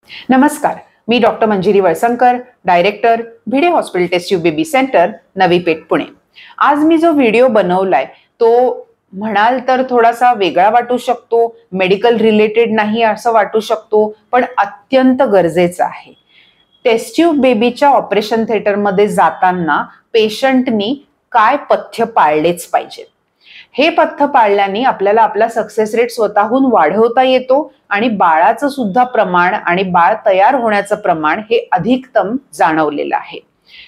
नमस्कार, मी doctor Manjiri Valsankar, director Bhide hospital test tube baby centre, Navi Peth, Pune. आज मी जो व्हिडिओ बनवलाय तो म्हणाल तर थोडासा वेगळा वाटू शकतो, मेडिकल रिलेटेड नाही असं वाटू शकतो, पण अत्यंत गरजेचा आहे. टेस्ट ट्यूब बेबीच्या ऑपरेशन थिएटरमध्ये जाताना पेशंटनी काय पथ्य पाळलेच पाहिजे. हे पथ्य पाळल्याने आपल्याला आपला सक्सेस रेट स्वतःहून वाढवता येतो आणि बाळाचं सुद्धा प्रमाण आणि बाळ तयार होण्याचं प्रमाण हे अधिकतम जाणवलेलं आहे.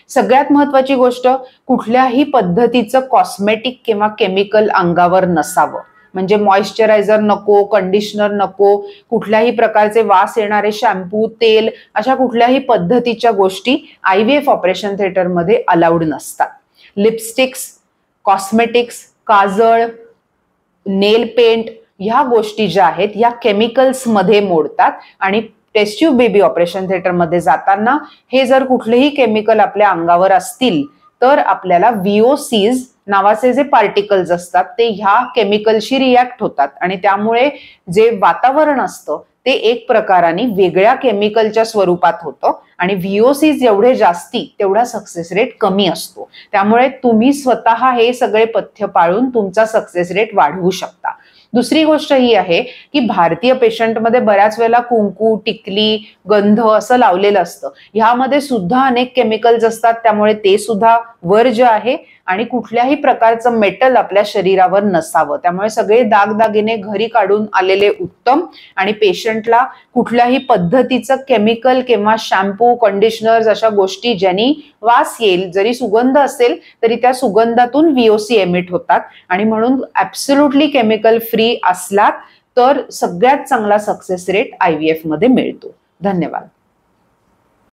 सगळ्यात महत्वाची गोष्ट, कुठल्याही पद्धतीचं कॉस्मेटिक किंवा केमिकल अंगावर नसावं. म्हणजे मॉइश्चरायझर नको, कंडिशनर नको, कुठल्याही प्रकारचे वास येणारे शॅम्पू, तेल, अशा कुठल्याही पद्धतीच्या गोष्टी IVF ऑपरेशन थिएटरमध्ये अलाउड नसतात. लिपस्टिक्स, कॉस्मेटिक्स, काजळ, नेल पेंट ह्या गोष्टी ज्या आहेत या केमिकल्स मध्ये मोडतात आणि test tube baby operation theatre मध्ये जाताना हे जर कुठलेही केमिकल आपल्या अंगावर असतील तर आपल्याला VOCs नावाचे जे पार्टिकल्स असतात ते ह्या केमिकलशी रिॲक्ट होतात आणि त्यामुळे जे वातावरण असतं ते एक प्रकाराने वेगळ्या केमिकलच्या स्वरूपात होतं आणि VOCs जेवढे जास्ती तेवढा सक्सेस रेट कमी असतो. त्यामुळे तुम्ही स्वतः हे सगळे पथ्य पाळून तुमचा सक्सेस रेट वाढवू शकता. दुसरी गोष्ट ही आहे की भारतीय पेशंटमध्ये बऱ्याच वेळेला कुंकू, टिकली, गंध असं लावलेलं असतं. ह्यामध्ये सुद्धा अनेक केमिकल्स असतात, त्यामुळे ते सुद्धा वर्ज्य आहे आणि कुठल्याही प्रकारचं मेटल आपल्या शरीरावर नसावं. त्यामुळे सगळे दागदागिने घरी काढून आलेले उत्तम आणि पेशंटला कुठल्याही पद्धतीचं केमिकल किंवा शॅम्पू, कंडिशनर्स अशा गोष्टी ज्यांनी वास येईल, जरी सुगंध असेल तरी त्या सुगंधातून VOC एमिट होतात आणि म्हणून ऍब्सोल्युटली केमिकल फ्री असलात तर सगळ्यात चांगला सक्सेस रेट IVF मध्ये मिळतो. धन्यवाद.